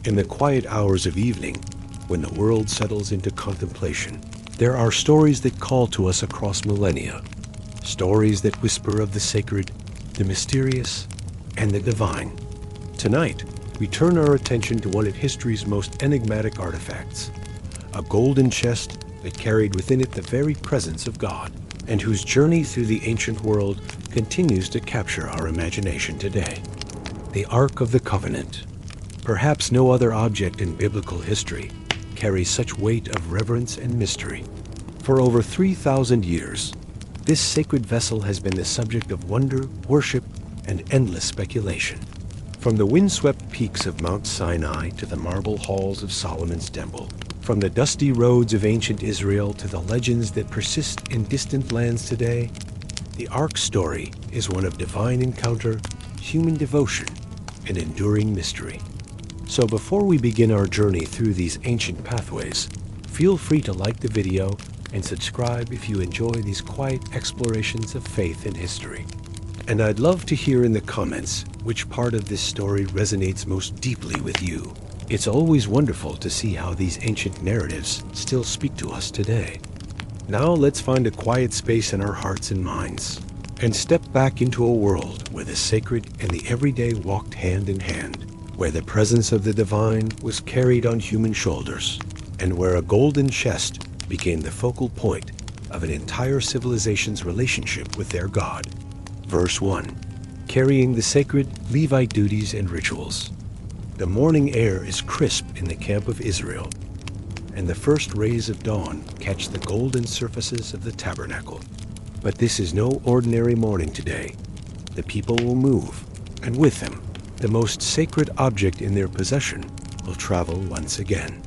In the quiet hours of evening, when the world settles into contemplation, there are stories that call to us across millennia. Stories that whisper of the sacred, the mysterious, and the divine. Tonight, we turn our attention to one of history's most enigmatic artifacts, a golden chest that carried within it the very presence of God, and whose journey through the ancient world continues to capture our imagination today. The Ark of the Covenant. Perhaps no other object in biblical history carries such weight of reverence and mystery. For over 3,000 years, this sacred vessel has been the subject of wonder, worship, and endless speculation. From the windswept peaks of Mount Sinai to the marble halls of Solomon's Temple, from the dusty roads of ancient Israel to the legends that persist in distant lands today, the Ark's story is one of divine encounter, human devotion, and enduring mystery. So before we begin our journey through these ancient pathways, feel free to like the video and subscribe if you enjoy these quiet explorations of faith and history. And I'd love to hear in the comments which part of this story resonates most deeply with you. It's always wonderful to see how these ancient narratives still speak to us today. Now let's find a quiet space in our hearts and minds and step back into a world where the sacred and the everyday walked hand in hand, where the presence of the divine was carried on human shoulders, and where a golden chest became the focal point of an entire civilization's relationship with their God. Verse 1. Carrying the sacred Levite duties and rituals. The morning air is crisp in the camp of Israel, and the first rays of dawn catch the golden surfaces of the tabernacle. But this is no ordinary morning today. The people will move, and with them, the most sacred object in their possession will travel once again.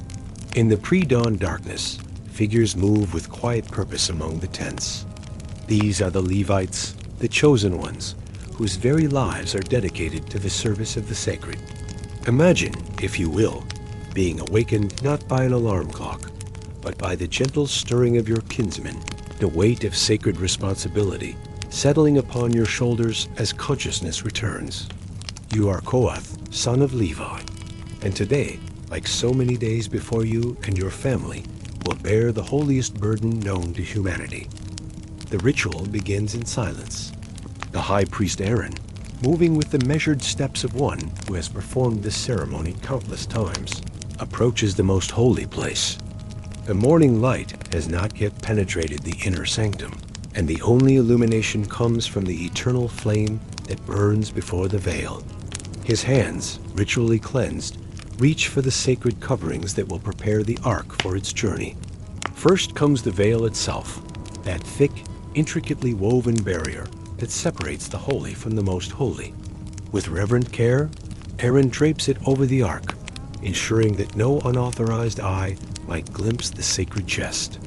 In the pre-dawn darkness, figures move with quiet purpose among the tents. These are the Levites, the chosen ones, whose very lives are dedicated to the service of the sacred. Imagine, if you will, being awakened not by an alarm clock, but by the gentle stirring of your kinsmen, the weight of sacred responsibility settling upon your shoulders as consciousness returns. You are Kohath, son of Levi, and today, like so many days before, you and your family will bear the holiest burden known to humanity. The ritual begins in silence. The high priest Aaron, moving with the measured steps of one who has performed this ceremony countless times, approaches the most holy place. The morning light has not yet penetrated the inner sanctum, and the only illumination comes from the eternal flame that burns before the veil. His hands, ritually cleansed, reach for the sacred coverings that will prepare the ark for its journey. First comes the veil itself, that thick, intricately woven barrier that separates the holy from the most holy. With reverent care, Aaron drapes it over the ark, ensuring that no unauthorized eye might glimpse the sacred chest.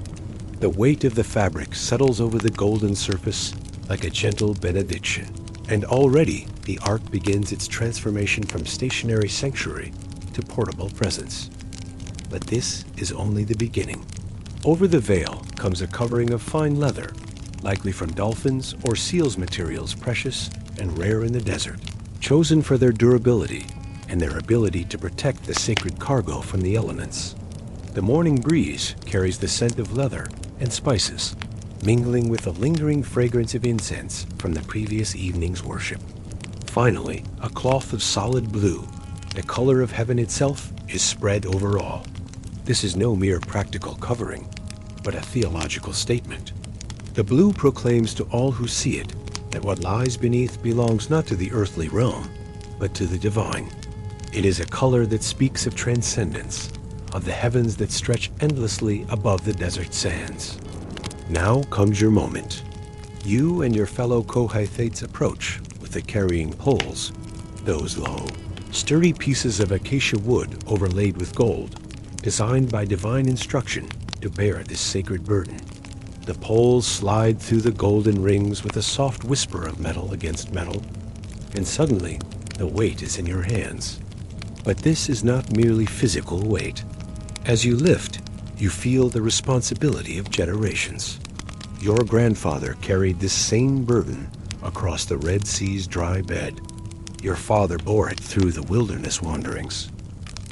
The weight of the fabric settles over the golden surface like a gentle benediction, and already the ark begins its transformation from stationary sanctuary to portable presence. But this is only the beginning. Over the veil comes a covering of fine leather, likely from dolphins or seals, materials precious and rare in the desert, chosen for their durability and their ability to protect the sacred cargo from the elements. The morning breeze carries the scent of leather and spices, mingling with the lingering fragrance of incense from the previous evening's worship. Finally, a cloth of solid blue, the color of heaven itself, is spread over all. This is no mere practical covering, but a theological statement. The blue proclaims to all who see it that what lies beneath belongs not to the earthly realm, but to the divine. It is a color that speaks of transcendence, of the heavens that stretch endlessly above the desert sands. Now comes your moment. You and your fellow Kohathites approach with the carrying poles, those low, sturdy pieces of acacia wood overlaid with gold, designed by divine instruction to bear this sacred burden. The poles slide through the golden rings with a soft whisper of metal against metal, and suddenly the weight is in your hands. But this is not merely physical weight. As you lift, you feel the responsibility of generations. Your grandfather carried this same burden across the Red Sea's dry bed. Your father bore it through the wilderness wanderings.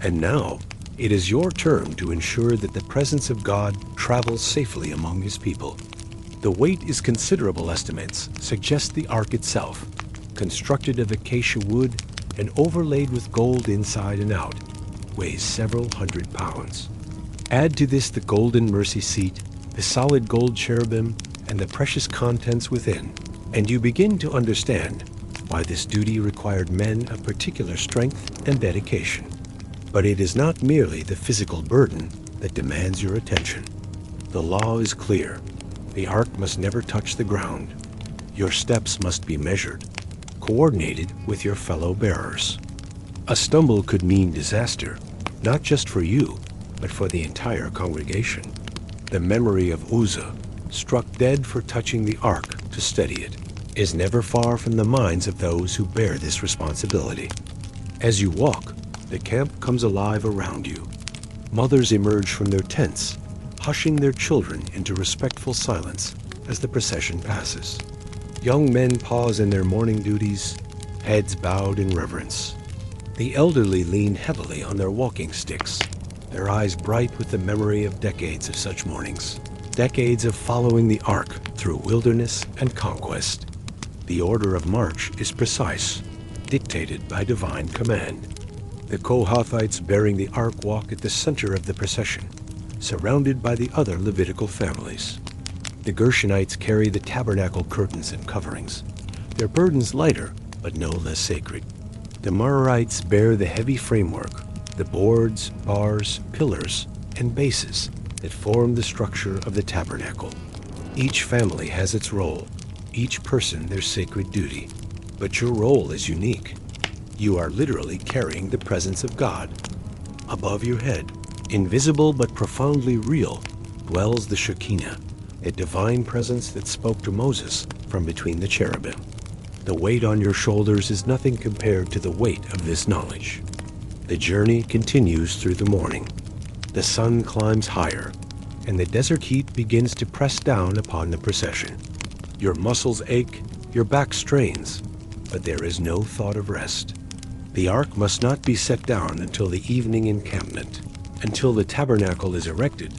And now, it is your turn to ensure that the presence of God travels safely among his people. The weight is considerable. Estimates suggest the ark itself, constructed of acacia wood and overlaid with gold inside and out, weighs several hundred pounds. Add to this the golden mercy seat, the solid gold cherubim, and the precious contents within, and you begin to understand why this duty required men of particular strength and dedication. But it is not merely the physical burden that demands your attention. The law is clear. The ark must never touch the ground. Your steps must be measured, coordinated with your fellow bearers. A stumble could mean disaster, not just for you, but for the entire congregation. The memory of Uzzah, struck dead for touching the ark to steady it, is never far from the minds of those who bear this responsibility. As you walk, the camp comes alive around you. Mothers emerge from their tents, hushing their children into respectful silence as the procession passes. Young men pause in their morning duties, heads bowed in reverence. The elderly lean heavily on their walking sticks, their eyes bright with the memory of decades of such mornings, decades of following the ark through wilderness and conquest. The order of march is precise, dictated by divine command. The Kohathites bearing the ark walk at the center of the procession, surrounded by the other Levitical families. The Gershonites carry the tabernacle curtains and coverings, their burdens lighter but no less sacred. The Merarites bear the heavy framework, the boards, bars, pillars, and bases that form the structure of the tabernacle. Each family has its role, each person their sacred duty, but your role is unique. You are literally carrying the presence of God. Above your head, invisible but profoundly real, dwells the Shekinah, a divine presence that spoke to Moses from between the cherubim. The weight on your shoulders is nothing compared to the weight of this knowledge. The journey continues through the morning. The sun climbs higher, and the desert heat begins to press down upon the procession. Your muscles ache, your back strains, but there is no thought of rest. The ark must not be set down until the evening encampment, until the tabernacle is erected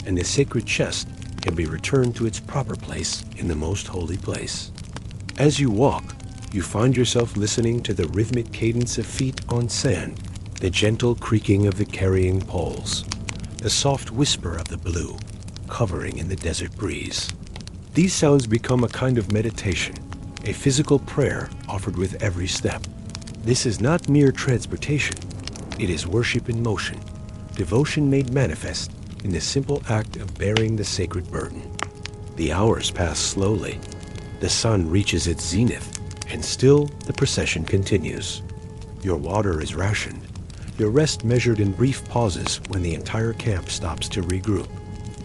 and the sacred chest can be returned to its proper place in the most holy place. As you walk, you find yourself listening to the rhythmic cadence of feet on sand, the gentle creaking of the carrying poles, the soft whisper of the blue covering in the desert breeze. These sounds become a kind of meditation, a physical prayer offered with every step. This is not mere transportation. It is worship in motion, devotion made manifest in the simple act of bearing the sacred burden. The hours pass slowly. The sun reaches its zenith, and still the procession continues. Your water is rationed, your rest measured in brief pauses when the entire camp stops to regroup.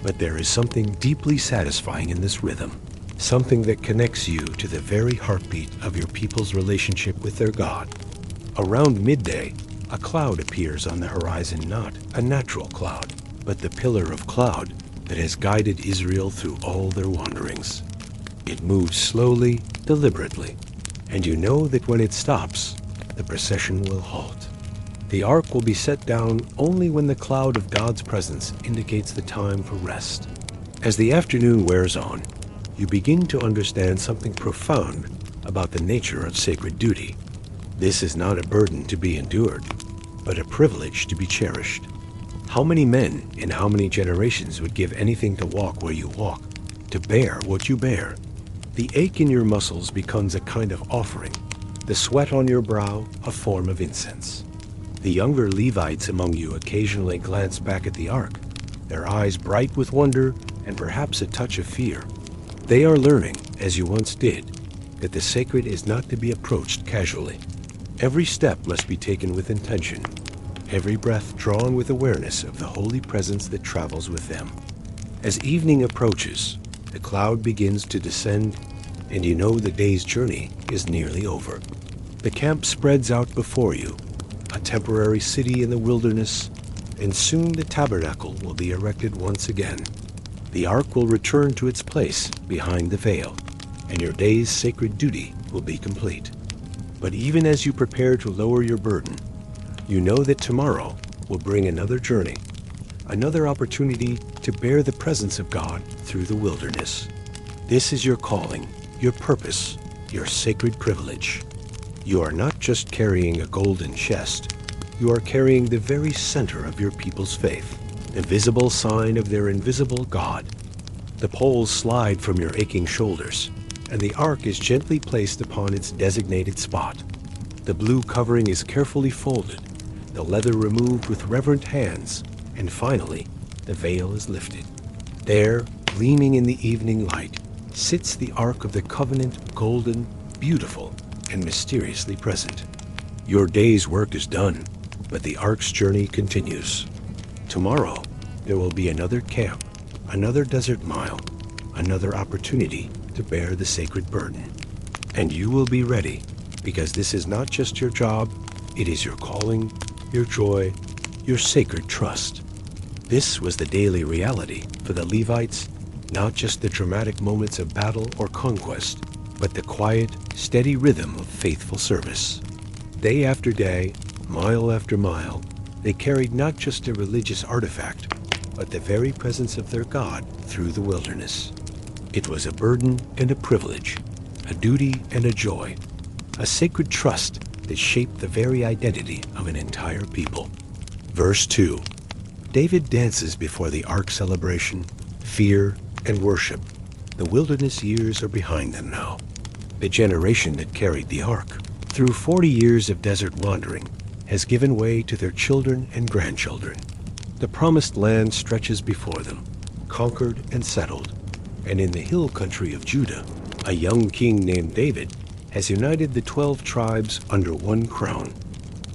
But there is something deeply satisfying in this rhythm, something that connects you to the very heartbeat of your people's relationship with their God. Around midday, a cloud appears on the horizon, not a natural cloud, but the pillar of cloud that has guided Israel through all their wanderings. It moves slowly, deliberately, and you know that when it stops, the procession will halt. The ark will be set down only when the cloud of God's presence indicates the time for rest. As the afternoon wears on, you begin to understand something profound about the nature of sacred duty. This is not a burden to be endured, but a privilege to be cherished. How many men in how many generations would give anything to walk where you walk, to bear what you bear? The ache in your muscles becomes a kind of offering, the sweat on your brow a form of incense. The younger Levites among you occasionally glance back at the ark, their eyes bright with wonder and perhaps a touch of fear. They are learning, as you once did, that the sacred is not to be approached casually. Every step must be taken with intention, every breath drawn with awareness of the holy presence that travels with them. As evening approaches, the cloud begins to descend, and you know the day's journey is nearly over. The camp spreads out before you, a temporary city in the wilderness, and soon the tabernacle will be erected once again. The ark will return to its place behind the veil, and your day's sacred duty will be complete. But even as you prepare to lower your burden, you know that tomorrow will bring another journey, another opportunity to bear the presence of God through the wilderness. This is your calling, your purpose, your sacred privilege. You are not just carrying a golden chest, you are carrying the very center of your people's faith, the visible sign of their invisible God. The poles slide from your aching shoulders, and the ark is gently placed upon its designated spot. The blue covering is carefully folded, the leather removed with reverent hands, and finally, the veil is lifted. There, gleaming in the evening light, sits the Ark of the Covenant, golden, beautiful, and mysteriously present. Your day's work is done, but the Ark's journey continues. Tomorrow, there will be another camp, another desert mile, another opportunity to bear the sacred burden. And you will be ready, because this is not just your job, it is your calling, your joy, your sacred trust. This was the daily reality for the Levites, not just the dramatic moments of battle or conquest, but the quiet, steady rhythm of faithful service. Day after day, mile after mile, they carried not just a religious artifact, but the very presence of their God through the wilderness. It was a burden and a privilege, a duty and a joy, a sacred trust that shaped the very identity of an entire people. Verse 2. David dances before the ark celebration, fear, and worship. The wilderness years are behind them now. The generation that carried the ark, through 40 years of desert wandering, has given way to their children and grandchildren. The promised land stretches before them, conquered and settled, and in the hill country of Judah, a young king named David has united the 12 tribes under one crown.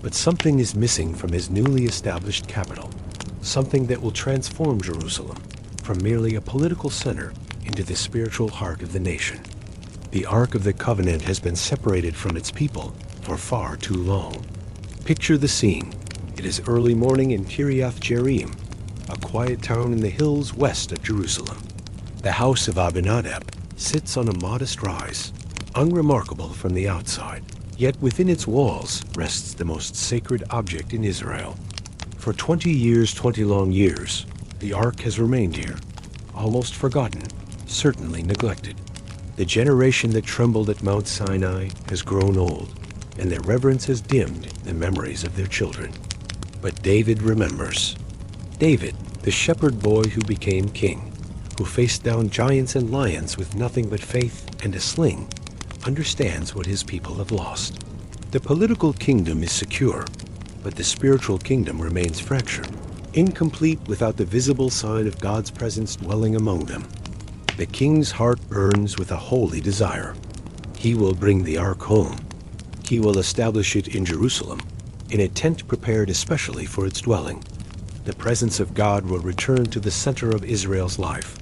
But something is missing from his newly established capital, something that will transform Jerusalem from merely a political center into the spiritual heart of the nation. The Ark of the Covenant has been separated from its people for far too long. Picture the scene. It is early morning in Kiriath Jearim, a quiet town in the hills west of Jerusalem. The house of Abinadab sits on a modest rise, unremarkable from the outside, yet within its walls rests the most sacred object in Israel. For 20 long years, the ark has remained here, almost forgotten, certainly neglected. The generation that trembled at Mount Sinai has grown old, and their reverence has dimmed the memories of their children. But David remembers. David, the shepherd boy who became king, who faced down giants and lions with nothing but faith and a sling, understands what his people have lost. The political kingdom is secure, but the spiritual kingdom remains fractured, incomplete without the visible sign of God's presence dwelling among them. The king's heart burns with a holy desire. He will bring the ark home. He will establish it in Jerusalem, in a tent prepared especially for its dwelling. The presence of God will return to the center of Israel's life,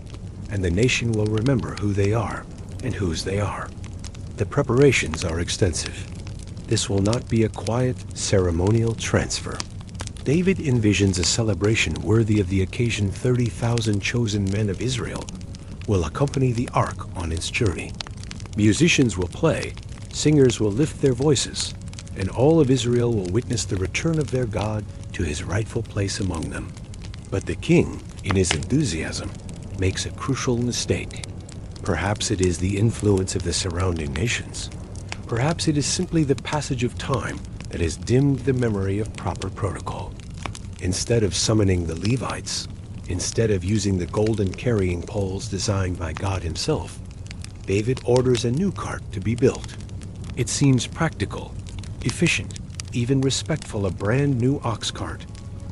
and the nation will remember who they are and whose they are. The preparations are extensive. This will not be a quiet, ceremonial transfer. David envisions a celebration worthy of the occasion. 30,000 chosen men of Israel will accompany the ark on its journey. Musicians will play, singers will lift their voices, and all of Israel will witness the return of their God to his rightful place among them. But the king, in his enthusiasm, makes a crucial mistake. Perhaps it is the influence of the surrounding nations. Perhaps it is simply the passage of time that has dimmed the memory of proper protocol. Instead of summoning the Levites, instead of using the golden carrying poles designed by God himself, David orders a new cart to be built. It seems practical, efficient, even respectful, a brand new ox cart,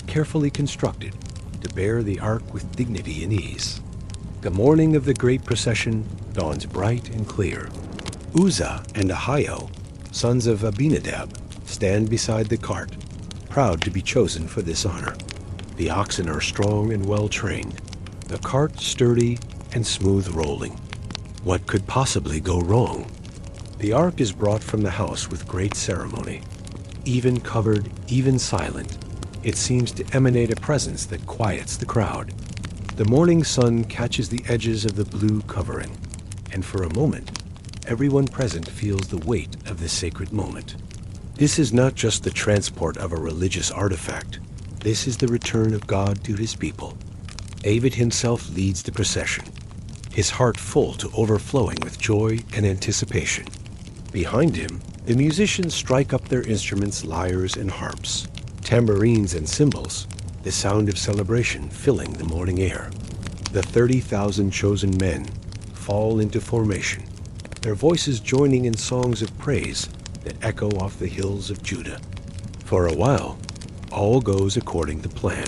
carefully constructed to bear the ark with dignity and ease. The morning of the great procession dawns bright and clear. Uzzah and Ahio, sons of Abinadab, stand beside the cart, proud to be chosen for this honor. The oxen are strong and well-trained, the cart sturdy and smooth rolling. What could possibly go wrong? The ark is brought from the house with great ceremony. Even covered, even silent, it seems to emanate a presence that quiets the crowd. The morning sun catches the edges of the blue covering, and for a moment, everyone present feels the weight of the sacred moment. This is not just the transport of a religious artifact. This is the return of God to his people. David himself leads the procession, his heart full to overflowing with joy and anticipation. Behind him, the musicians strike up their instruments, lyres and harps, tambourines and cymbals, the sound of celebration filling the morning air. The 30,000 chosen men fall into formation, their voices joining in songs of praise that echo off the hills of Judah. For a while, all goes according to plan.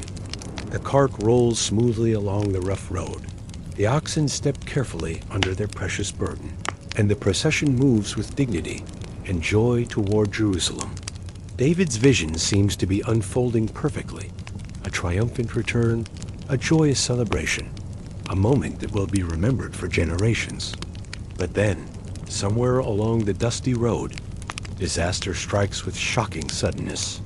The cart rolls smoothly along the rough road. The oxen step carefully under their precious burden, and the procession moves with dignity and joy toward Jerusalem. David's vision seems to be unfolding perfectly. A triumphant return, a joyous celebration, a moment that will be remembered for generations. But then, somewhere along the dusty road, disaster strikes with shocking suddenness.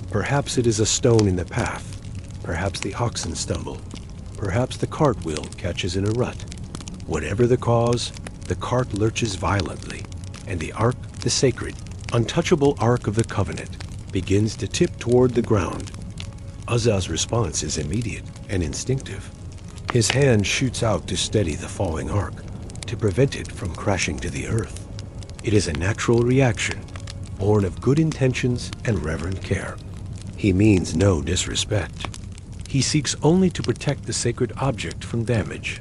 Perhaps it is a stone in the path. Perhaps the oxen stumble. Perhaps the cartwheel catches in a rut. Whatever the cause, the cart lurches violently, and the ark, the sacred, untouchable ark of the covenant, begins to tip toward the ground. Uzzah's response is immediate and instinctive. His hand shoots out to steady the falling ark, to prevent it from crashing to the earth. It is a natural reaction, born of good intentions and reverent care. He means no disrespect. He seeks only to protect the sacred object from damage.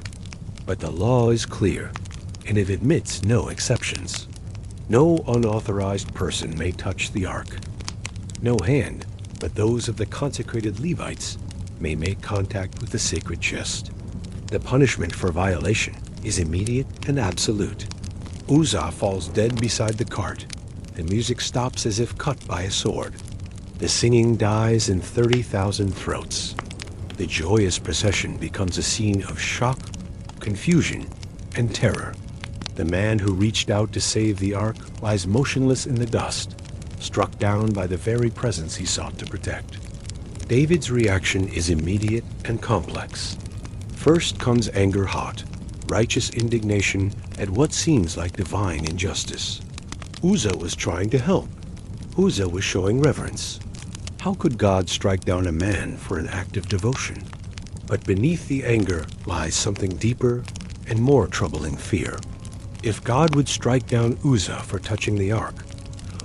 But the law is clear, and it admits no exceptions. No unauthorized person may touch the ark. No hand, but those of the consecrated Levites, may make contact with the sacred chest. The punishment for violation is immediate and absolute. Uzzah falls dead beside the cart. The music stops as if cut by a sword. The singing dies in 30,000 throats. The joyous procession becomes a scene of shock, confusion, and terror. The man who reached out to save the ark lies motionless in the dust, struck down by the very presence he sought to protect. David's reaction is immediate and complex. First comes anger hot, righteous indignation at what seems like divine injustice. Uzzah was trying to help. Uzzah was showing reverence. How could God strike down a man for an act of devotion? But beneath the anger lies something deeper and more troubling fear. If God would strike down Uzzah for touching the ark,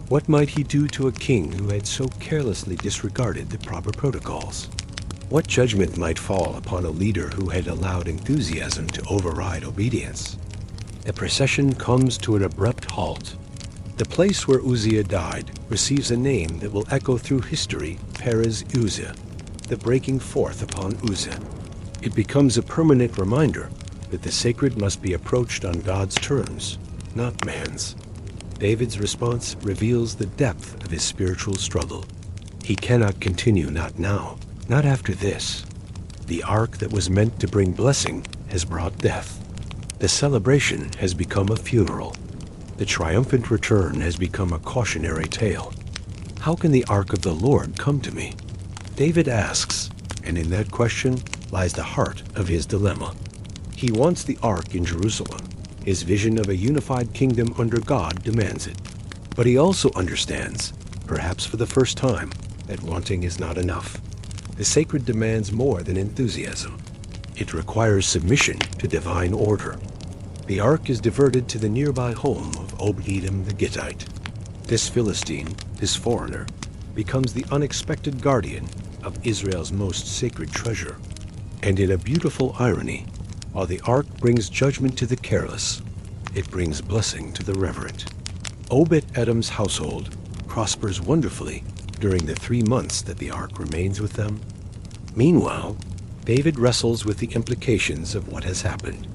what might he do to a king who had so carelessly disregarded the proper protocols? What judgment might fall upon a leader who had allowed enthusiasm to override obedience? The procession comes to an abrupt halt. The place where Uzziah died receives a name that will echo through history, Perez Uzzah, the breaking forth upon Uzzah. It becomes a permanent reminder that the sacred must be approached on God's terms, not man's. David's response reveals the depth of his spiritual struggle. He cannot continue, not now, not after this. The ark that was meant to bring blessing has brought death. The celebration has become a funeral. The triumphant return has become a cautionary tale. How can the ark of the Lord come to me? David asks, and in that question lies the heart of his dilemma. He wants the ark in Jerusalem. His vision of a unified kingdom under God demands it. But he also understands, perhaps for the first time, that wanting is not enough. The sacred demands more than enthusiasm. It requires submission to divine order. The ark is diverted to the nearby home of Obed-Edom the Gittite. This Philistine, this foreigner, becomes the unexpected guardian of Israel's most sacred treasure. And in a beautiful irony, while the ark brings judgment to the careless, it brings blessing to the reverent. Obed-Edom's household prospers wonderfully during the 3 months that the ark remains with them. Meanwhile, David wrestles with the implications of what has happened.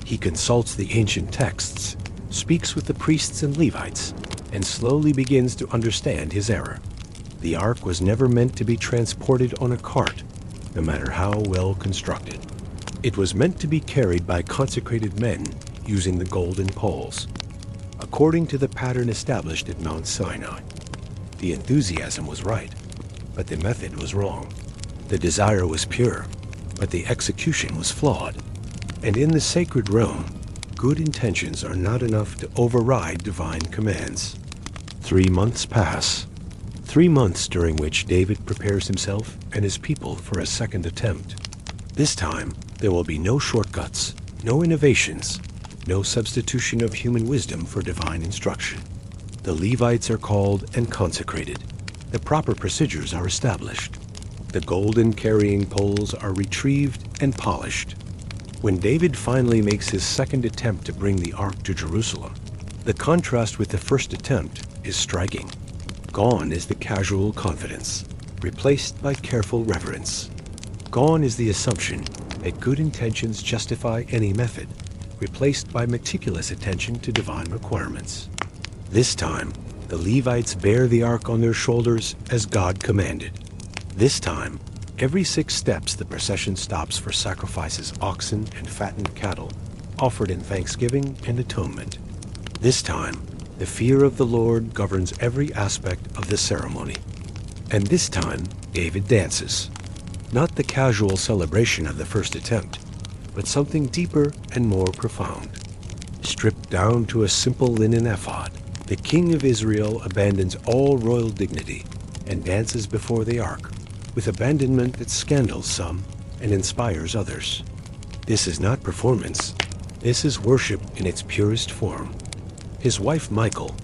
He consults the ancient texts, speaks with the priests and Levites, and slowly begins to understand his error. The ark was never meant to be transported on a cart, no matter how well constructed. It was meant to be carried by consecrated men using the golden poles, according to the pattern established at Mount Sinai. The enthusiasm was right, but the method was wrong. The desire was pure, but the execution was flawed. And in the sacred realm, good intentions are not enough to override divine commands. 3 months pass. 3 months during which David prepares himself and his people for a second attempt. This time, there will be no shortcuts, no innovations, no substitution of human wisdom for divine instruction. The Levites are called and consecrated. The proper procedures are established. The golden carrying poles are retrieved and polished. When David finally makes his second attempt to bring the ark to Jerusalem, the contrast with the first attempt is striking. Gone is the casual confidence, replaced by careful reverence. Gone is the assumption that good intentions justify any method, replaced by meticulous attention to divine requirements. This time, the Levites bear the ark on their shoulders as God commanded. This time, every 6 steps the procession stops for sacrifices oxen and fattened cattle, offered in thanksgiving and atonement. This time, the fear of the Lord governs every aspect of the ceremony. And this time, David dances. Not the casual celebration of the first attempt, but something deeper and more profound. Stripped down to a simple linen ephod, the king of Israel abandons all royal dignity and dances before the ark, with abandonment that scandals some and inspires others. This is not performance. This is worship in its purest form. His wife Michal,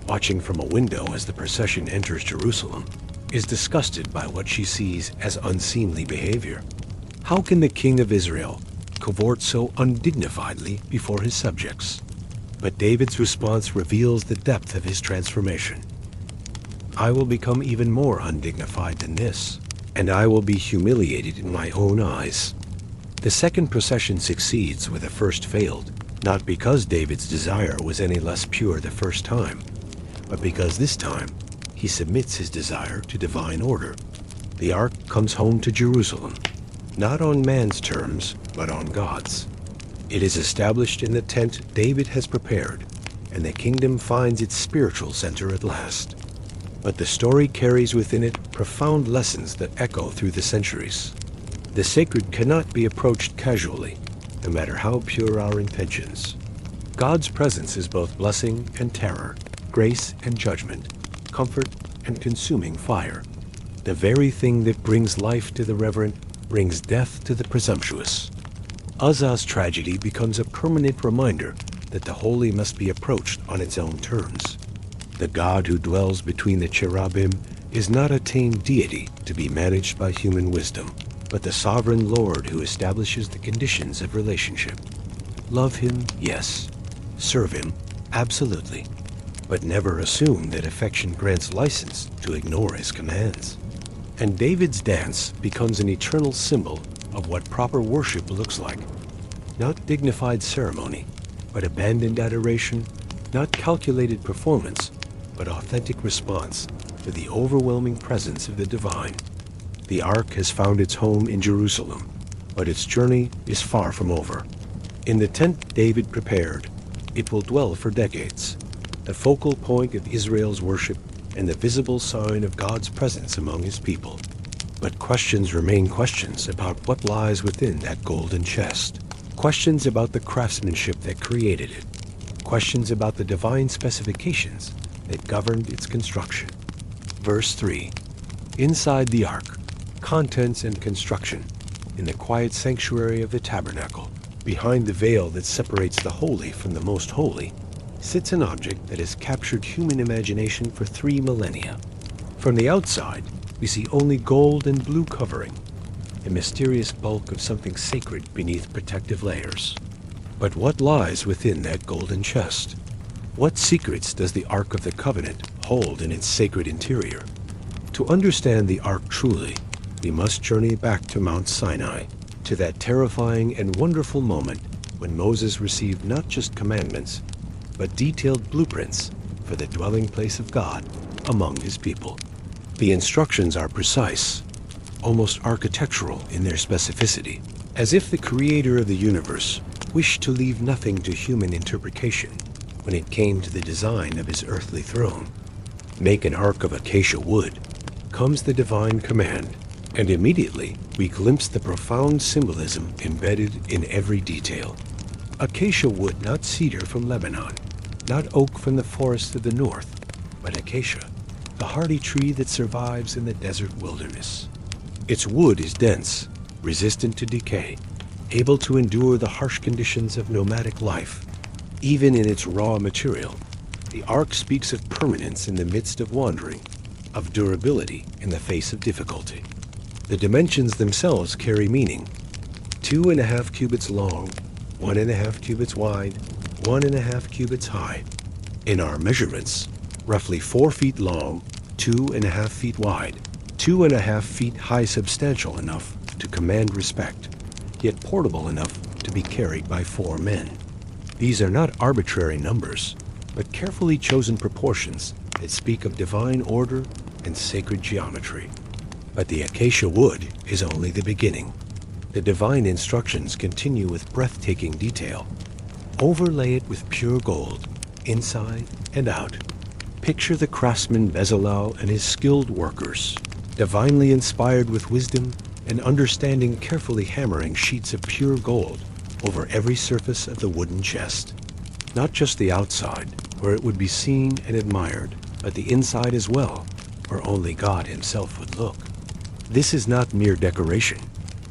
watching from a window as the procession enters Jerusalem, is disgusted by what she sees as unseemly behavior. How can the king of Israel cavort so undignifiedly before his subjects? But David's response reveals the depth of his transformation. I will become even more undignified than this, and I will be humiliated in my own eyes. The second procession succeeds where the first failed, not because David's desire was any less pure the first time, but because this time he submits his desire to divine order. The ark comes home to Jerusalem, not on man's terms, but on God's. It is established in the tent David has prepared, and the kingdom finds its spiritual center at last. But the story carries within it profound lessons that echo through the centuries. The sacred cannot be approached casually, no matter how pure our intentions. God's presence is both blessing and terror, grace and judgment, comfort and consuming fire. The very thing that brings life to the reverent brings death to the presumptuous. Uzzah's tragedy becomes a permanent reminder that the holy must be approached on its own terms. The God who dwells between the cherubim is not a tame deity to be managed by human wisdom, but the sovereign Lord who establishes the conditions of relationship. Love him, yes. Serve him, absolutely. But never assume that affection grants license to ignore his commands. And David's dance becomes an eternal symbol of what proper worship looks like. Not dignified ceremony, but abandoned adoration, not calculated performance, but authentic response to the overwhelming presence of the divine. The ark has found its home in Jerusalem, but its journey is far from over. In the tent David prepared, it will dwell for decades, the focal point of Israel's worship and the visible sign of God's presence among his people. But questions remain questions about what lies within that golden chest. Questions about the craftsmanship that created it. Questions about the divine specifications that governed its construction. Verse 3. Inside the ark, contents and construction, in the quiet sanctuary of the tabernacle, behind the veil that separates the holy from the most holy, sits an object that has captured human imagination for 3 millennia. From the outside, we see only gold and blue covering, a mysterious bulk of something sacred beneath protective layers. But what lies within that golden chest? What secrets does the Ark of the Covenant hold in its sacred interior? To understand the Ark truly, we must journey back to Mount Sinai, to that terrifying and wonderful moment when Moses received not just commandments, but detailed blueprints for the dwelling place of God among his people. The instructions are precise, almost architectural in their specificity, as if the creator of the universe wished to leave nothing to human interpretation when it came to the design of his earthly throne. Make an ark of acacia wood, comes the divine command, and immediately we glimpse the profound symbolism embedded in every detail. Acacia wood, not cedar from Lebanon, not oak from the forests of the north, but acacia, the hardy tree that survives in the desert wilderness. Its wood is dense, resistant to decay, able to endure the harsh conditions of nomadic life. Even in its raw material, the ark speaks of permanence in the midst of wandering, of durability in the face of difficulty. The dimensions themselves carry meaning. 2.5 cubits long, 1.5 cubits wide, 1.5 cubits high. In our measurements, roughly 4 feet long, 2.5 feet wide, 2.5 feet high, substantial enough to command respect, yet portable enough to be carried by 4 men. These are not arbitrary numbers, but carefully chosen proportions that speak of divine order and sacred geometry. But the acacia wood is only the beginning. The divine instructions continue with breathtaking detail. Overlay it with pure gold, inside and out. Picture the craftsman Bezalel and his skilled workers, divinely inspired with wisdom and understanding, carefully hammering sheets of pure gold over every surface of the wooden chest. Not just the outside, where it would be seen and admired, but the inside as well, where only God himself would look. This is not mere decoration,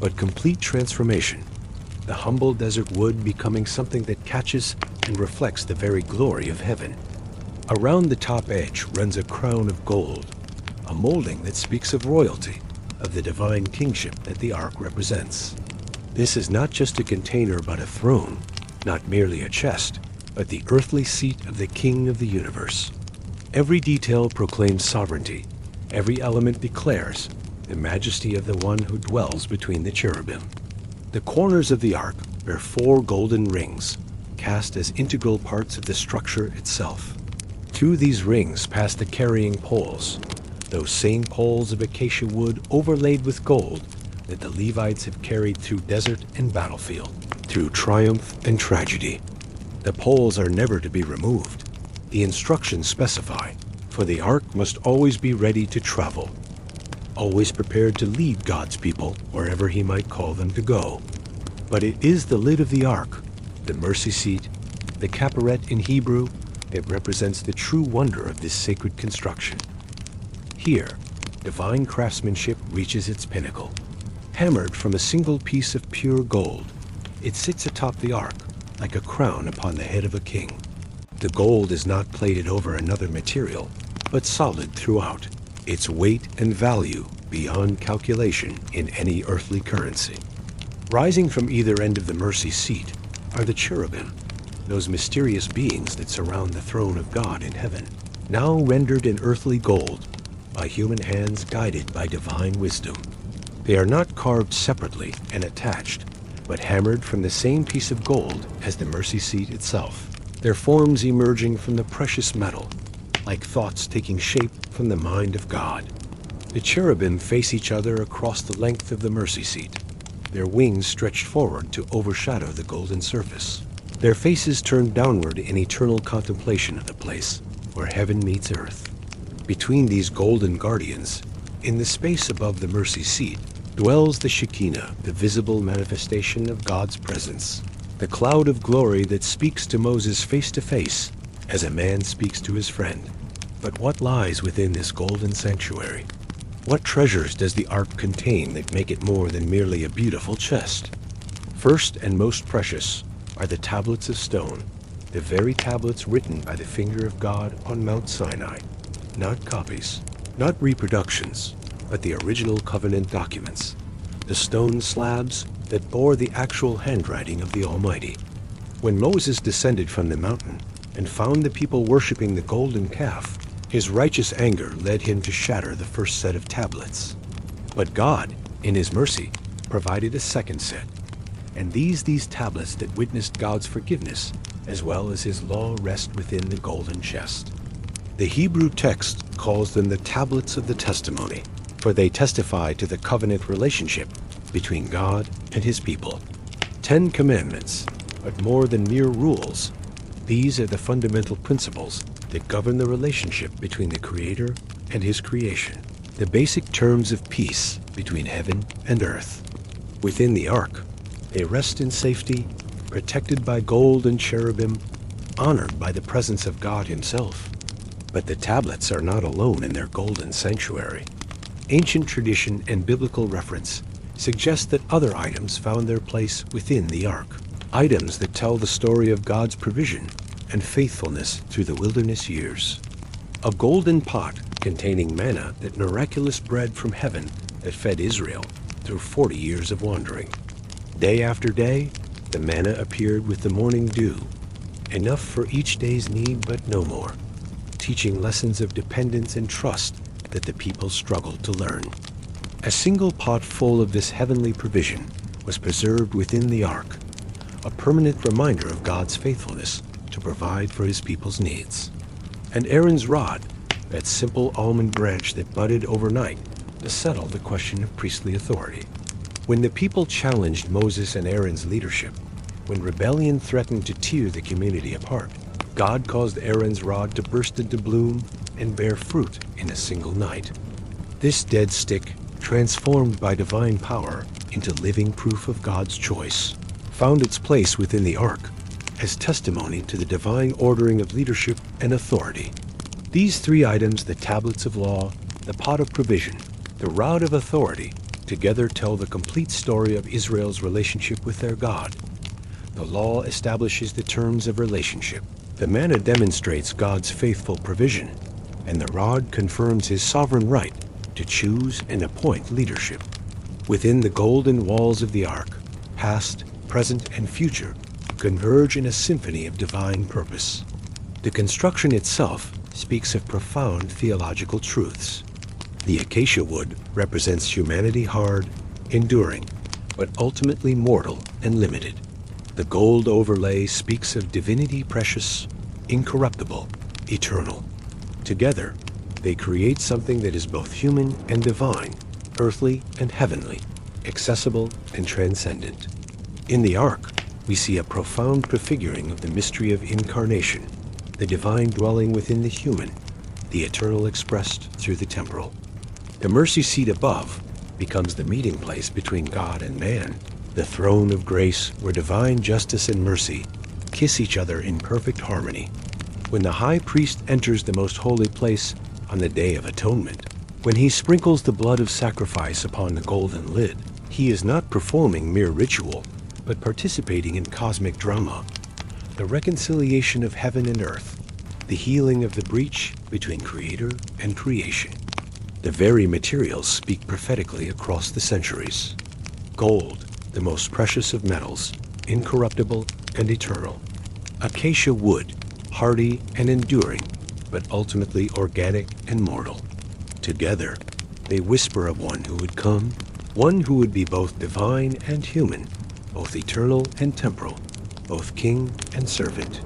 but complete transformation. The humble desert wood becoming something that catches and reflects the very glory of heaven. Around the top edge runs a crown of gold, a molding that speaks of royalty, of the divine kingship that the ark represents. This is not just a container but a throne, not merely a chest, but the earthly seat of the King of the universe. Every detail proclaims sovereignty. Every element declares the majesty of the one who dwells between the cherubim. The corners of the ark bear 4 golden rings, cast as integral parts of the structure itself. Through these rings pass the carrying poles, those same poles of acacia wood overlaid with gold that the Levites have carried through desert and battlefield, through triumph and tragedy. The poles are never to be removed. The instructions specify, for the ark must always be ready to travel, always prepared to lead God's people wherever he might call them to go. But it is the lid of the ark, the mercy seat, the kaparet in Hebrew, that represents the true wonder of this sacred construction. Here, divine craftsmanship reaches its pinnacle. Hammered from a single piece of pure gold, it sits atop the ark like a crown upon the head of a king. The gold is not plated over another material, but solid throughout, its weight and value beyond calculation in any earthly currency. Rising from either end of the mercy seat are the cherubim, those mysterious beings that surround the throne of God in heaven, now rendered in earthly gold by human hands guided by divine wisdom. They are not carved separately and attached, but hammered from the same piece of gold as the mercy seat itself, their forms emerging from the precious metal, like thoughts taking shape from the mind of God. The cherubim face each other across the length of the mercy seat, their wings stretched forward to overshadow the golden surface, their faces turned downward in eternal contemplation of the place where heaven meets earth. Between these golden guardians, in the space above the mercy seat, dwells the Shekinah, the visible manifestation of God's presence, the cloud of glory that speaks to Moses face to face as a man speaks to his friend. But what lies within this golden sanctuary? What treasures does the ark contain that make it more than merely a beautiful chest? First and most precious are the tablets of stone, the very tablets written by the finger of God on Mount Sinai. Not copies, not reproductions, but the original covenant documents, the stone slabs that bore the actual handwriting of the Almighty. When Moses descended from the mountain and found the people worshiping the golden calf, his righteous anger led him to shatter the first set of tablets. But God, in his mercy, provided a second set, and these tablets that witnessed God's forgiveness, as well as his law, rest within the golden chest. The Hebrew text calls them the tablets of the testimony, for they testify to the covenant relationship between God and his people. 10 commandments, but more than mere rules. These are the fundamental principles that govern the relationship between the Creator and his creation, the basic terms of peace between heaven and earth. Within the ark, they rest in safety, protected by gold and cherubim, honored by the presence of God himself. But the tablets are not alone in their golden sanctuary. Ancient tradition and biblical reference suggest that other items found their place within the ark, items that tell the story of God's provision and faithfulness through the wilderness years. A golden pot containing manna, that miraculous bread from heaven that fed Israel through 40 years of wandering. Day after day, the manna appeared with the morning dew, enough for each day's need but no more, teaching lessons of dependence and trust that the people struggled to learn. A single pot full of this heavenly provision was preserved within the ark, a permanent reminder of God's faithfulness to provide for his people's needs. And Aaron's rod, that simple almond branch that budded overnight, to settle the question of priestly authority. When the people challenged Moses and Aaron's leadership, when rebellion threatened to tear the community apart, God caused Aaron's rod to burst into bloom and bear fruit in a single night. This dead stick, transformed by divine power into living proof of God's choice, found its place within the ark as testimony to the divine ordering of leadership and authority. These three items, the tablets of law, the pot of provision, the rod of authority, together tell the complete story of Israel's relationship with their God. The law establishes the terms of relationship. The manna demonstrates God's faithful provision, and the rod confirms his sovereign right to choose and appoint leadership. Within the golden walls of the ark, past, present, and future converge in a symphony of divine purpose. The construction itself speaks of profound theological truths. The acacia wood represents humanity hard, enduring, but ultimately mortal and limited. The gold overlay speaks of divinity precious, incorruptible, eternal. Together, they create something that is both human and divine, earthly and heavenly, accessible and transcendent. In the ark, we see a profound prefiguring of the mystery of incarnation, the divine dwelling within the human, the eternal expressed through the temporal. The mercy seat above becomes the meeting place between God and man, the throne of grace where divine justice and mercy kiss each other in perfect harmony. When the high priest enters the most holy place on the Day of Atonement, when he sprinkles the blood of sacrifice upon the golden lid, he is not performing mere ritual, but participating in cosmic drama, the reconciliation of heaven and earth, the healing of the breach between Creator and creation. The very materials speak prophetically across the centuries. Gold, the most precious of metals, incorruptible and eternal. Acacia wood, hardy and enduring, but ultimately organic and mortal. Together, they whisper of one who would come, one who would be both divine and human, both eternal and temporal, both king and servant.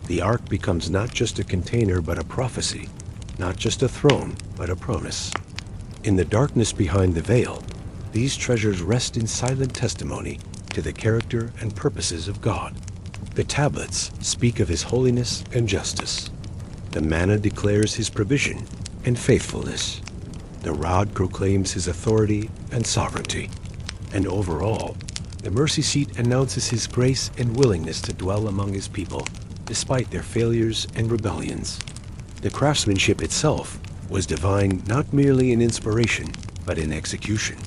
The ark becomes not just a container but a prophecy, not just a throne but a promise. In the darkness behind the veil, these treasures rest in silent testimony to the character and purposes of God. The tablets speak of his holiness and justice. The manna declares his provision and faithfulness. The rod proclaims his authority and sovereignty. And overall, the mercy seat announces his grace and willingness to dwell among his people, despite their failures and rebellions. The craftsmanship itself was divine not merely in inspiration, but in execution.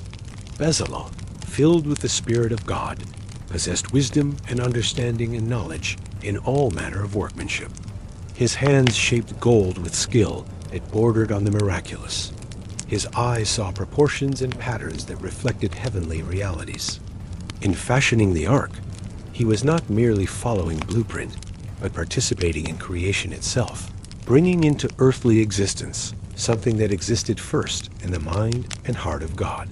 Bezalel, filled with the Spirit of God, possessed wisdom and understanding and knowledge in all manner of workmanship. His hands shaped gold with skill that bordered on the miraculous. His eyes saw proportions and patterns that reflected heavenly realities. In fashioning the ark, he was not merely following blueprint, but participating in creation itself, bringing into earthly existence something that existed first in the mind and heart of God.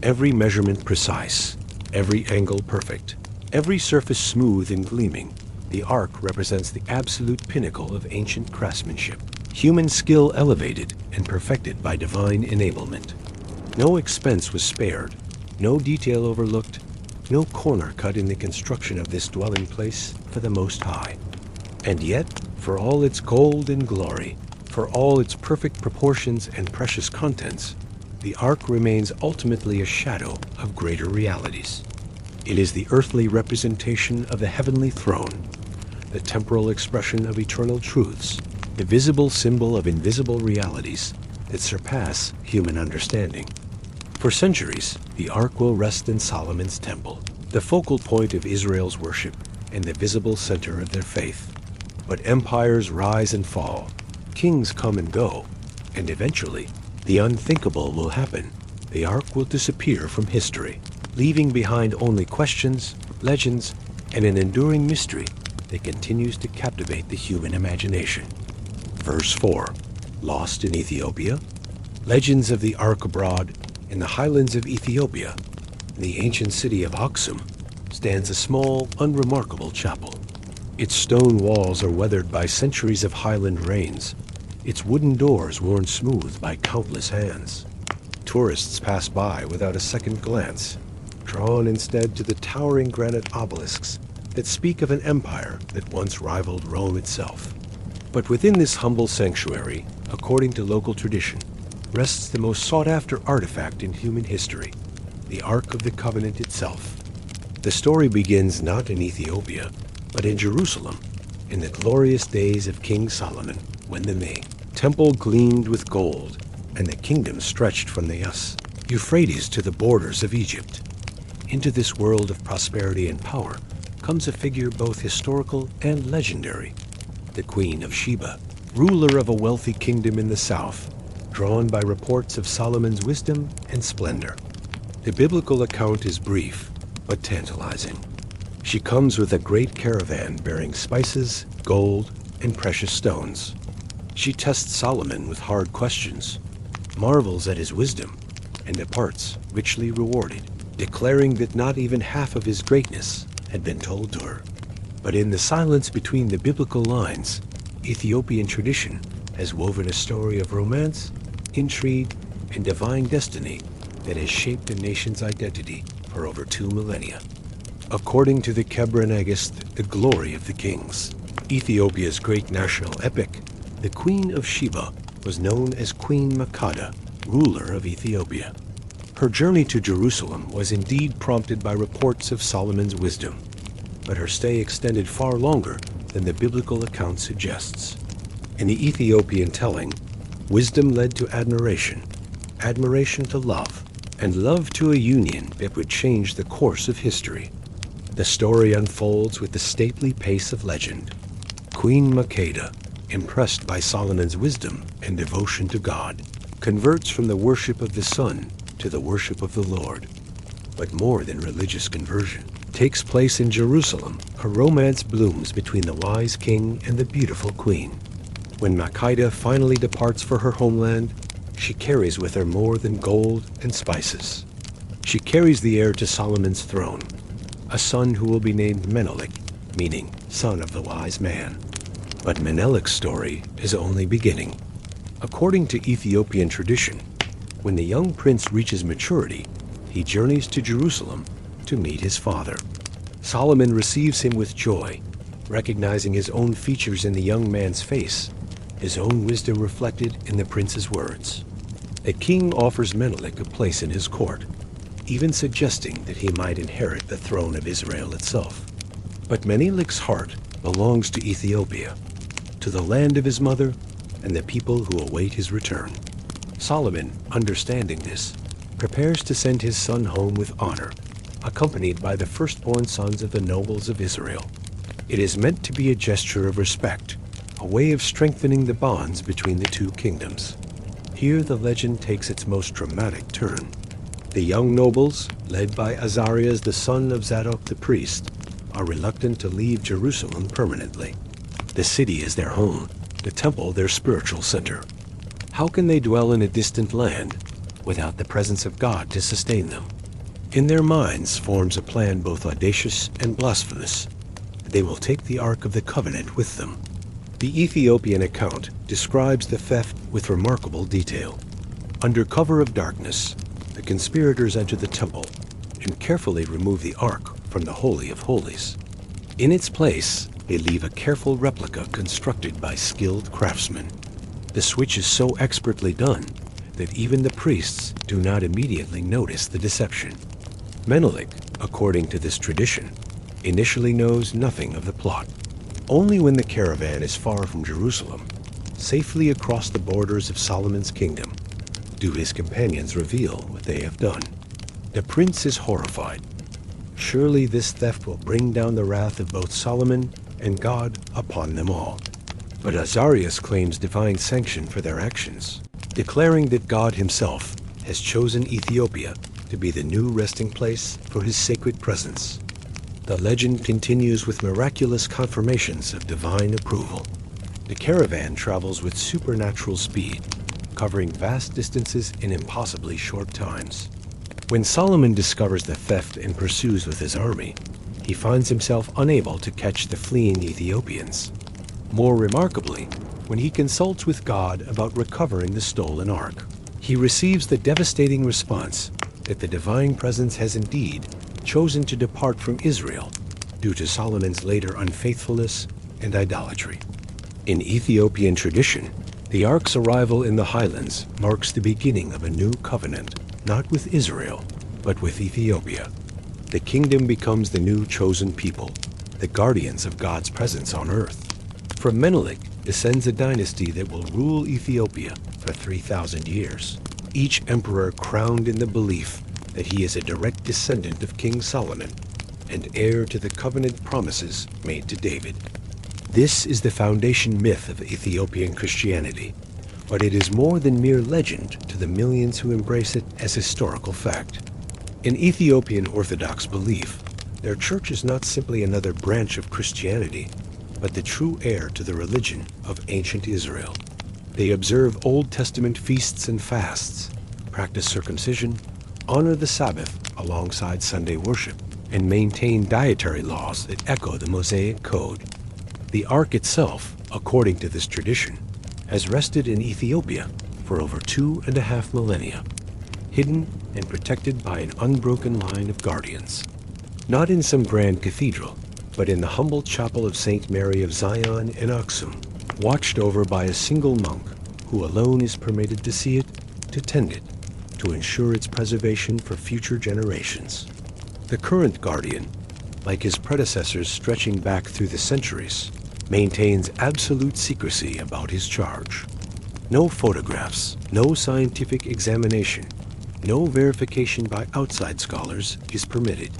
Every measurement precise, every angle perfect, every surface smooth and gleaming, the ark represents the absolute pinnacle of ancient craftsmanship, human skill elevated and perfected by divine enablement. No expense was spared, no detail overlooked, no corner cut in the construction of this dwelling place for the Most High. And yet, for all its gold and glory, for all its perfect proportions and precious contents, the ark remains ultimately a shadow of greater realities. It is the earthly representation of the heavenly throne, the temporal expression of eternal truths, the visible symbol of invisible realities that surpass human understanding. For centuries, the Ark will rest in Solomon's temple, the focal point of Israel's worship and the visible center of their faith. But empires rise and fall, kings come and go, and eventually, the unthinkable will happen. The Ark will disappear from history, leaving behind only questions, legends, and an enduring mystery that continues to captivate the human imagination. Verse 4. Lost in Ethiopia? Legends of the Ark abroad. In the highlands of Ethiopia, in the ancient city of Aksum, stands a small, unremarkable chapel. Its stone walls are weathered by centuries of highland rains, its wooden doors worn smooth by countless hands. Tourists pass by without a second glance, drawn instead to the towering granite obelisks that speak of an empire that once rivaled Rome itself. But within this humble sanctuary, according to local tradition, rests the most sought-after artifact in human history, the Ark of the Covenant itself. The story begins not in Ethiopia, but in Jerusalem, in the glorious days of King Solomon, when the temple gleamed with gold, and the kingdom stretched from the Euphrates to the borders of Egypt. Into this world of prosperity and power comes a figure both historical and legendary, the Queen of Sheba, ruler of a wealthy kingdom in the south, drawn by reports of Solomon's wisdom and splendor. The biblical account is brief, but tantalizing. She comes with a great caravan bearing spices, gold, and precious stones. She tests Solomon with hard questions, marvels at his wisdom, and departs richly rewarded, declaring that not even half of his greatness had been told to her. But in the silence between the biblical lines, Ethiopian tradition has woven a story of romance, intrigue, and divine destiny that has shaped a nation's identity for over 2 millennia. According to the Kebra-Nagast, the glory of the kings, Ethiopia's great national epic, the Queen of Sheba was known as Queen Makeda, ruler of Ethiopia. Her journey to Jerusalem was indeed prompted by reports of Solomon's wisdom, but her stay extended far longer than the biblical account suggests. In the Ethiopian telling, wisdom led to admiration, admiration to love, and love to a union that would change the course of history. The story unfolds with the stately pace of legend. Queen Makeda, impressed by Solomon's wisdom and devotion to God, converts from the worship of the sun to the worship of the Lord. But more than religious conversion takes place in Jerusalem. A romance blooms between the wise king and the beautiful queen. When Makeda finally departs for her homeland, she carries with her more than gold and spices. She carries the heir to Solomon's throne, a son who will be named Menelik, meaning son of the wise man. But Menelik's story is only beginning. According to Ethiopian tradition, when the young prince reaches maturity, he journeys to Jerusalem to meet his father. Solomon receives him with joy, recognizing his own features in the young man's face, his own wisdom reflected in the prince's words. The king offers Menelik a place in his court, even suggesting that he might inherit the throne of Israel itself. But Menelik's heart belongs to Ethiopia, to the land of his mother and the people who await his return. Solomon, understanding this, prepares to send his son home with honor, accompanied by the firstborn sons of the nobles of Israel. It is meant to be a gesture of respect, a way of strengthening the bonds between the two kingdoms. Here the legend takes its most dramatic turn. The young nobles, led by Azarias the son of Zadok the priest, are reluctant to leave Jerusalem permanently. The city is their home, the temple their spiritual center. How can they dwell in a distant land without the presence of God to sustain them? In their minds forms a plan both audacious and blasphemous. They will take the Ark of the Covenant with them. The Ethiopian account describes the theft with remarkable detail. Under cover of darkness, the conspirators enter the temple and carefully remove the Ark from the Holy of Holies. In its place, they leave a careful replica constructed by skilled craftsmen. The switch is so expertly done that even the priests do not immediately notice the deception. Menelik, according to this tradition, initially knows nothing of the plot. Only when the caravan is far from Jerusalem, safely across the borders of Solomon's kingdom, do his companions reveal what they have done. The prince is horrified. Surely this theft will bring down the wrath of both Solomon and God upon them all. But Azarias claims divine sanction for their actions, declaring that God himself has chosen Ethiopia to be the new resting place for his sacred presence. The legend continues with miraculous confirmations of divine approval. The caravan travels with supernatural speed, covering vast distances in impossibly short times. When Solomon discovers the theft and pursues with his army, he finds himself unable to catch the fleeing Ethiopians. More remarkably, when he consults with God about recovering the stolen ark, he receives the devastating response that the divine presence has indeed chosen to depart from Israel due to Solomon's later unfaithfulness and idolatry. In Ethiopian tradition, the ark's arrival in the highlands marks the beginning of a new covenant, not with Israel, but with Ethiopia. The kingdom becomes the new chosen people, the guardians of God's presence on earth. From Menelik descends a dynasty that will rule Ethiopia for 3,000 years, each emperor crowned in the belief that he is a direct descendant of King Solomon and heir to the covenant promises made to David. This is the foundation myth of Ethiopian Christianity, but it is more than mere legend to the millions who embrace it as historical fact. In Ethiopian Orthodox belief, their church is not simply another branch of Christianity, but the true heir to the religion of ancient Israel. They observe Old Testament feasts and fasts, practice circumcision, honor the Sabbath alongside Sunday worship, and maintain dietary laws that echo the Mosaic Code. The ark itself, according to this tradition, has rested in Ethiopia for over 2.5 millennia, hidden and protected by an unbroken line of guardians. Not in some grand cathedral, but in the humble chapel of St. Mary of Zion in Aksum, watched over by a single monk who alone is permitted to see it, to tend it, to ensure its preservation for future generations. The current guardian, like his predecessors stretching back through the centuries, maintains absolute secrecy about his charge. No photographs, no scientific examination, no verification by outside scholars is permitted.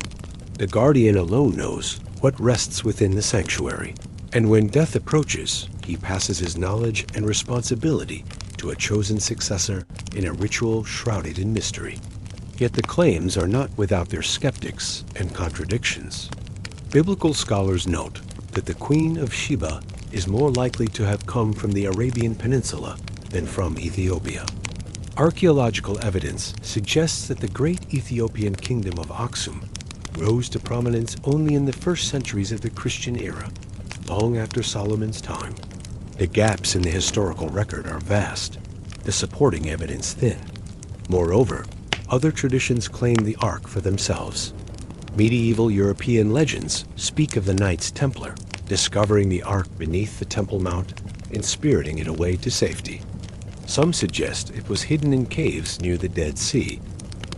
The guardian alone knows what rests within the sanctuary, and when death approaches, he passes his knowledge and responsibility to a chosen successor in a ritual shrouded in mystery. Yet the claims are not without their skeptics and contradictions. Biblical scholars note that the Queen of Sheba is more likely to have come from the Arabian Peninsula than from Ethiopia. Archaeological evidence suggests that the great Ethiopian kingdom of Aksum rose to prominence only in the first centuries of the Christian era, long after Solomon's time. The gaps in the historical record are vast, the supporting evidence thin. Moreover, other traditions claim the ark for themselves. Medieval European legends speak of the Knights Templar discovering the ark beneath the Temple Mount and spiriting it away to safety. Some suggest it was hidden in caves near the Dead Sea,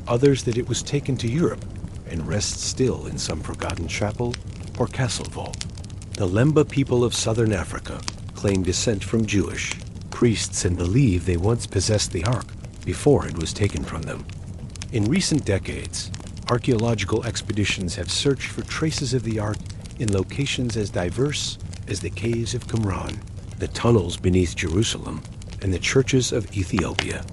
others that it was taken to Europe and rests still in some forgotten chapel or castle vault. The Lemba people of southern Africa claim descent from Jewish priests and believe they once possessed the ark before it was taken from them. In recent decades, archaeological expeditions have searched for traces of the ark in locations as diverse as the caves of Qumran, the tunnels beneath Jerusalem, and the churches of Ethiopia.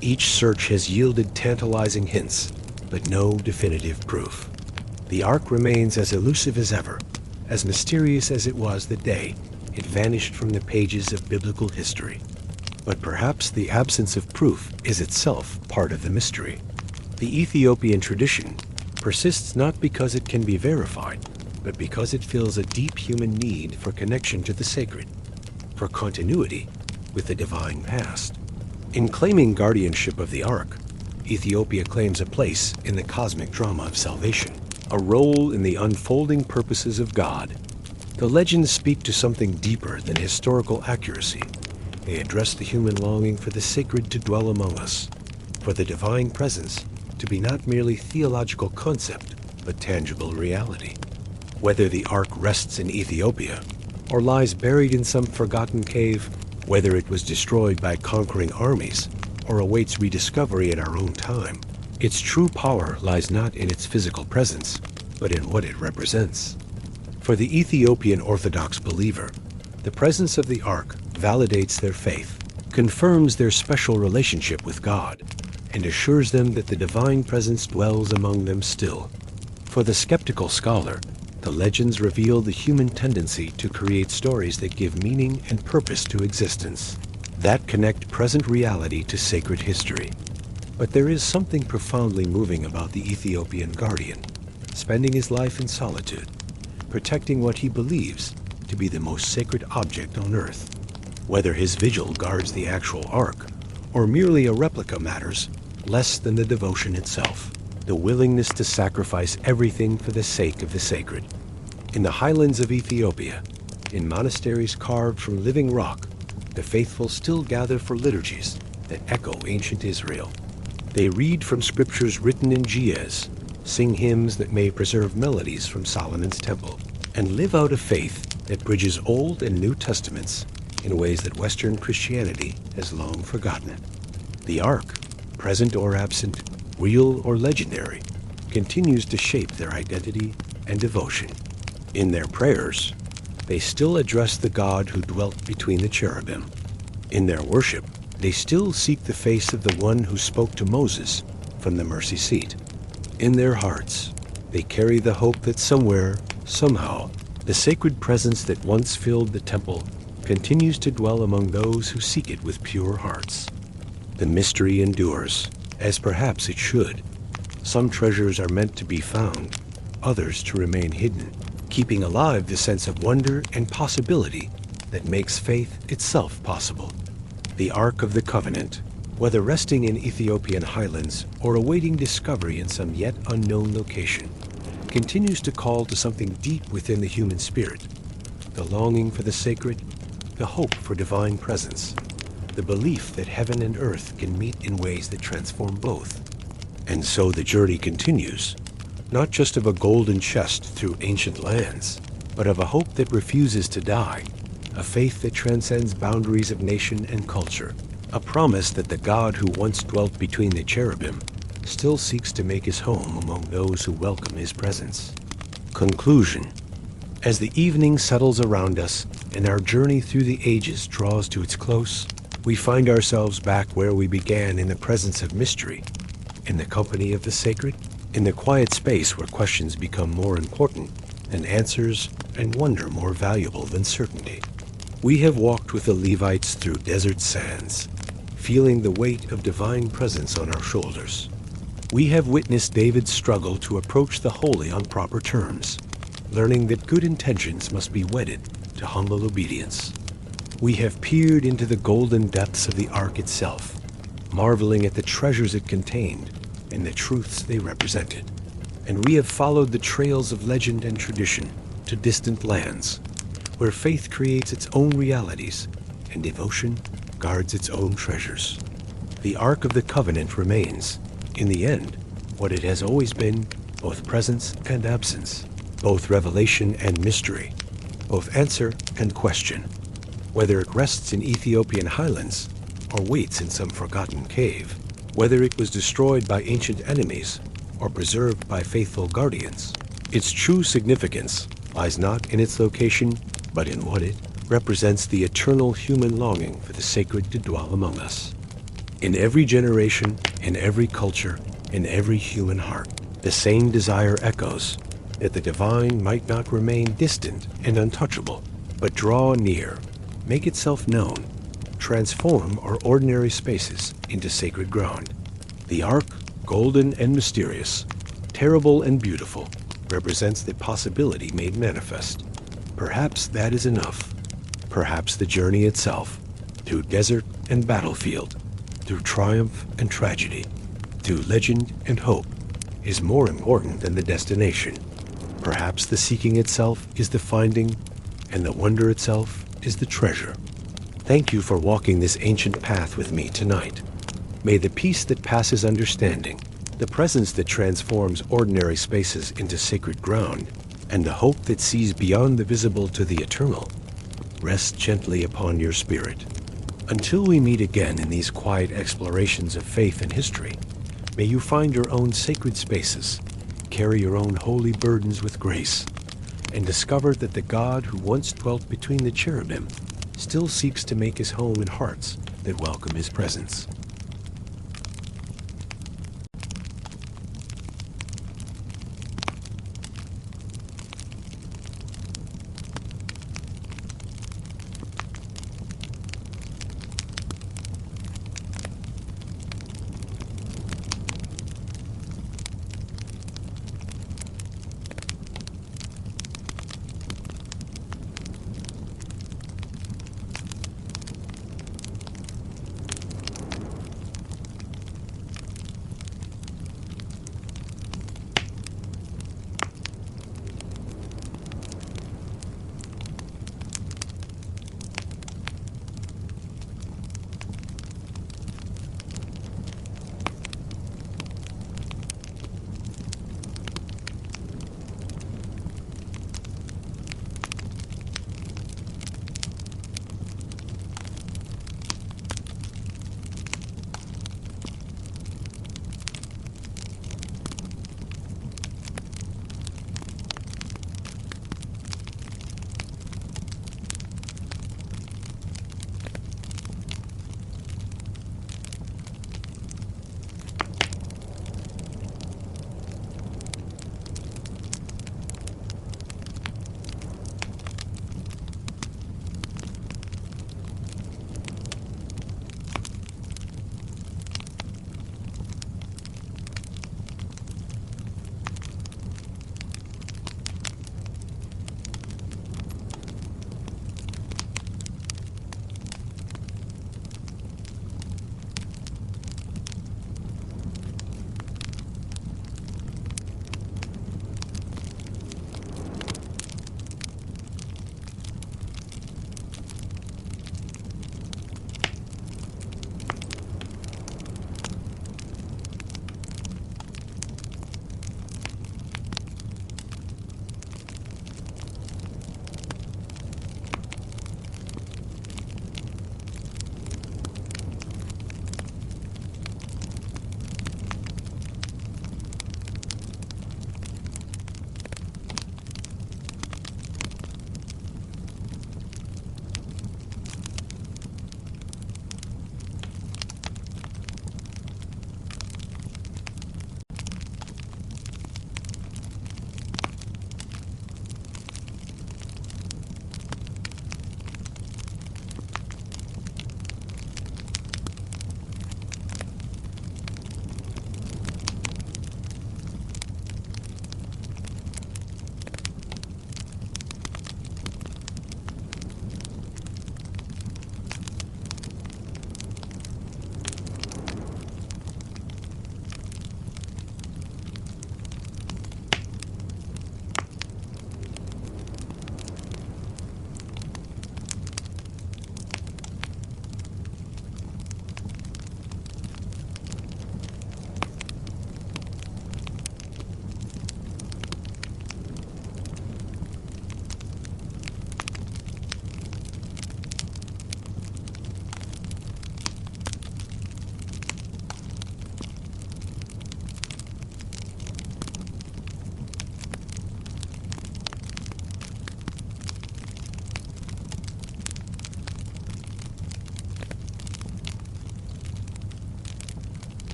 Each search has yielded tantalizing hints, but no definitive proof. The ark remains as elusive as ever, as mysterious as it was the day it vanished from the pages of biblical history. But perhaps the absence of proof is itself part of the mystery. The Ethiopian tradition persists not because it can be verified, but because it fills a deep human need for connection to the sacred, for continuity with the divine past. In claiming guardianship of the ark, Ethiopia claims a place in the cosmic drama of salvation, a role in the unfolding purposes of God. The legends speak to something deeper than historical accuracy. They address the human longing for the sacred to dwell among us, for the divine presence to be not merely theological concept, but tangible reality. Whether the ark rests in Ethiopia or lies buried in some forgotten cave, whether it was destroyed by conquering armies or awaits rediscovery in our own time, its true power lies not in its physical presence, but in what it represents. For the Ethiopian Orthodox believer, the presence of the Ark validates their faith, confirms their special relationship with God, and assures them that the divine presence dwells among them still. For the skeptical scholar, the legends reveal the human tendency to create stories that give meaning and purpose to existence, that connect present reality to sacred history. But there is something profoundly moving about the Ethiopian guardian, spending his life in solitude, protecting what he believes to be the most sacred object on earth. Whether his vigil guards the actual Ark, or merely a replica matters less than the devotion itself, the willingness to sacrifice everything for the sake of the sacred. In the highlands of Ethiopia, in monasteries carved from living rock, the faithful still gather for liturgies that echo ancient Israel. They read from scriptures written in Ge'ez, sing hymns that may preserve melodies from Solomon's temple, and live out a faith that bridges Old and New Testaments in ways that Western Christianity has long forgotten. The Ark, present or absent, real or legendary, continues to shape their identity and devotion. In their prayers, they still address the God who dwelt between the cherubim. In their worship, they still seek the face of the one who spoke to Moses from the mercy seat. In their hearts, they carry the hope that somewhere, somehow, the sacred presence that once filled the temple continues to dwell among those who seek it with pure hearts. The mystery endures, as perhaps it should. Some treasures are meant to be found, others to remain hidden, keeping alive the sense of wonder and possibility that makes faith itself possible. The Ark of the Covenant, whether resting in Ethiopian highlands or awaiting discovery in some yet unknown location, continues to call to something deep within the human spirit, the longing for the sacred, the hope for divine presence, the belief that heaven and earth can meet in ways that transform both. And so the journey continues, not just of a golden chest through ancient lands, but of a hope that refuses to die, a faith that transcends boundaries of nation and culture, a promise that the God who once dwelt between the cherubim still seeks to make his home among those who welcome his presence. Conclusion. As the evening settles around us and our journey through the ages draws to its close, we find ourselves back where we began, in the presence of mystery, in the company of the sacred, in the quiet space where questions become more important and answers and wonder more valuable than certainty. We have walked with the Levites through desert sands, feeling the weight of divine presence on our shoulders. We have witnessed David's struggle to approach the holy on proper terms, learning that good intentions must be wedded to humble obedience. We have peered into the golden depths of the Ark itself, marveling at the treasures it contained and the truths they represented. And we have followed the trails of legend and tradition to distant lands, where faith creates its own realities and devotion guards its own treasures. The Ark of the Covenant remains, in the end, what it has always been, both presence and absence, both revelation and mystery, both answer and question. Whether it rests in Ethiopian highlands or waits in some forgotten cave, whether it was destroyed by ancient enemies or preserved by faithful guardians, its true significance lies not in its location, but in what it represents: the eternal human longing for the sacred to dwell among us. In every generation, in every culture, in every human heart, the same desire echoes, that the divine might not remain distant and untouchable, but draw near, make itself known, transform our ordinary spaces into sacred ground. The Ark, golden and mysterious, terrible and beautiful, represents the possibility made manifest. Perhaps that is enough. Perhaps the journey itself, through desert and battlefield, through triumph and tragedy, through legend and hope, is more important than the destination. Perhaps the seeking itself is the finding, and the wonder itself is the treasure. Thank you for walking this ancient path with me tonight. May the peace that passes understanding, the presence that transforms ordinary spaces into sacred ground, and the hope that sees beyond the visible to the eternal, rest gently upon your spirit. Until we meet again in these quiet explorations of faith and history, may you find your own sacred spaces, carry your own holy burdens with grace, and discover that the God who once dwelt between the cherubim still seeks to make his home in hearts that welcome his presence.